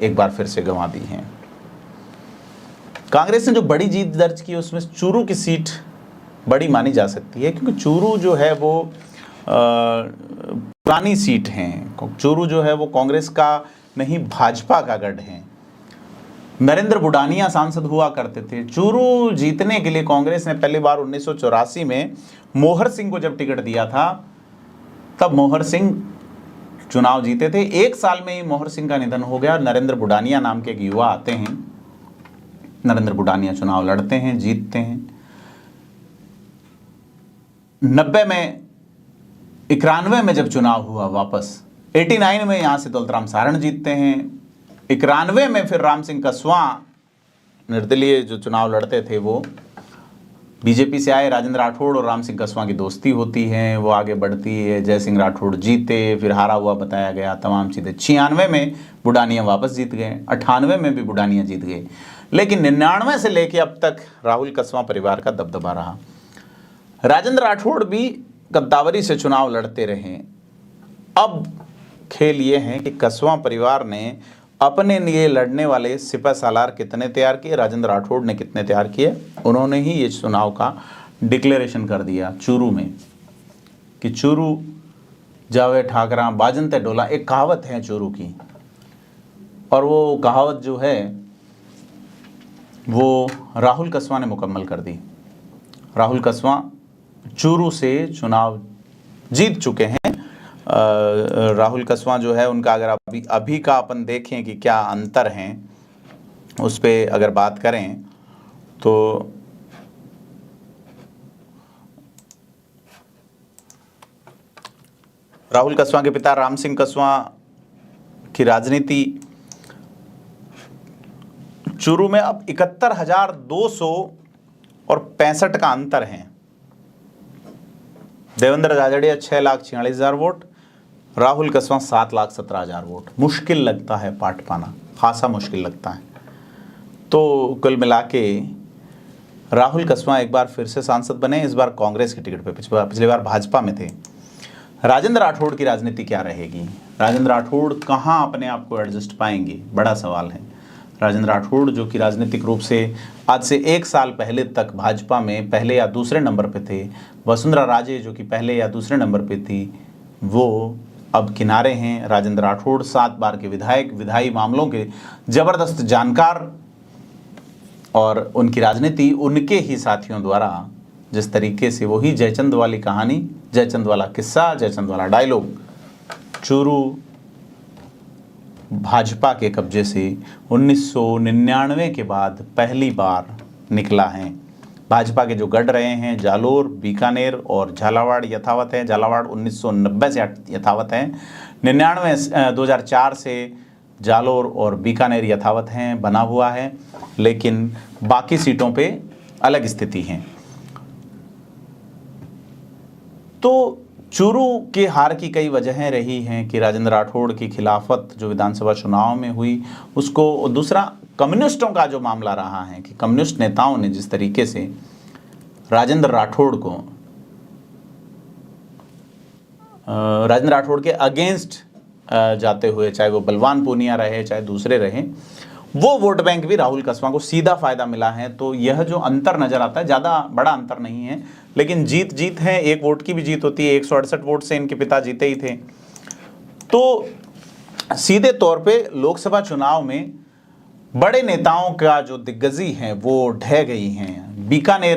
एक बार फिर से गंवा दी हैं। कांग्रेस ने जो बड़ी जीत दर्ज की उसमें चूरू की सीट बड़ी मानी जा सकती है, क्योंकि चूरू जो है वो पुरानी सीट है। चूरू जो है वो कांग्रेस का नहीं भाजपा का गढ़ है। नरेंद्र बुडानिया सांसद हुआ करते थे। चूरू जीतने के लिए कांग्रेस ने पहली बार 1984 में मोहर सिंह को जब टिकट दिया था, तब मोहर सिंह चुनाव जीते थे। एक साल में ही मोहर सिंह का निधन हो गया। नरेंद्र बुडानिया नाम के एक युवा आते हैं। नरेंद्र बुडानिया चुनाव लड़ते हैं, जीतते हैं। 90 में 91 में जब चुनाव हुआ वापस, 89 में यहां से दौलतराम सारण जीतते हैं। 91 में फिर राम सिंह कसवां निर्दलीय जो चुनाव लड़ते थे वो बीजेपी से आए। राजेंद्र राठौड़ और राम सिंह कसवां की दोस्ती होती है, वो आगे बढ़ती है। जय सिंह राठौड़ जीते, फिर हारा हुआ बताया गया, तमाम चीज़ें। 96 में बुडानिया वापस जीत गए, 98 में भी बुडानिया जीत गए, लेकिन 99 से लेके अब तक राहुल कसवां परिवार का दबदबा रहा। राजेंद्र राठौड़ भी गद्दावरी से चुनाव लड़ते रहे। अब खेल ये है कि कसवां परिवार ने अपने लिए लड़ने वाले सिपह सालार कितने तैयार किए, राजेंद्र राठौड़ ने कितने तैयार किए। उन्होंने ही ये चुनाव का डिक्लेरेशन कर दिया चूरू में कि चूरू जावे ठाकरा बाजनते डोला, एक कहावत है चूरू की, और वो कहावत जो है वो राहुल कसवां ने मुकम्मल कर दी। राहुल कसवां चूरू से चुनाव जीत चुके हैं। राहुल कसवां जो है उनका अगर अभी का अपन देखें कि क्या अंतर हैं, उस पर अगर बात करें तो राहुल कसवां के पिता राम सिंह कसवां की राजनीति चूरू में अब 71,265 का अंतर है। Devendra Jhajharia 6,46,000 vote, Rahul Kaswan 7,17,000 vote. मुश्किल लगता है पाट पाना, खासा मुश्किल लगता है। तो कुल मिला के राहुल कसवां एक बार फिर से सांसद बने, इस बार कांग्रेस की टिकट पे। पिछली बार भाजपा में थे। राजेंद्र राठौड़ की राजनीति क्या रहेगी? राजेंद्र राठौड़ कहाँ अपने आप को एडजस्ट पाएंगे, बड़ा सवाल है। राजेंद्र राठौड़ जो कि राजनीतिक रूप से आज से 1 साल पहले तक भाजपा में पहले या दूसरे नंबर पे थे। वसुंधरा राजे जो कि पहले या दूसरे नंबर पे थी, वो अब किनारे हैं। राजेंद्र राठौड़ 7 बार के विधायक, विधायी मामलों के ज़बरदस्त जानकार, और उनकी राजनीति उनके ही साथियों द्वारा जिस तरीके से, वही जयचंद वाली कहानी, जयचंद वाला किस्सा, जयचंद वाला डायलॉग, चूरू भाजपा के कब्जे से 1999 के बाद पहली बार निकला है। भाजपा के जो गढ़ रहे हैं जालोर, बीकानेर और झालावाड़ यथावत है। झालावाड़ 1990 से यथावत है। 2004 से जालोर और बीकानेर यथावत हैं, बना हुआ है, लेकिन बाकी सीटों पे अलग स्थिति है। तो चूरू के हार की कई वजहें रही हैं कि राजेंद्र राठौड़ की खिलाफत जो विधानसभा चुनाव में हुई उसको, दूसरा कम्युनिस्टों का जो मामला रहा है कि कम्युनिस्ट नेताओं ने जिस तरीके से राजेंद्र राठौड़ के अगेंस्ट जाते हुए, चाहे वो बलवान पूनिया रहे चाहे दूसरे रहे, वो वोट बैंक भी राहुल कसवां को सीधा फायदा मिला है। तो यह जो अंतर नजर आता है, ज़्यादा बड़ा अंतर नहीं है, लेकिन जीत है। 1 वोट की भी जीत होती है। 168 वोट से इनके पिता जीते ही थे। तो सीधे तौर पे लोकसभा चुनाव में बड़े नेताओं का जो दिग्गजी है वो ढह गई हैं। बीकानेर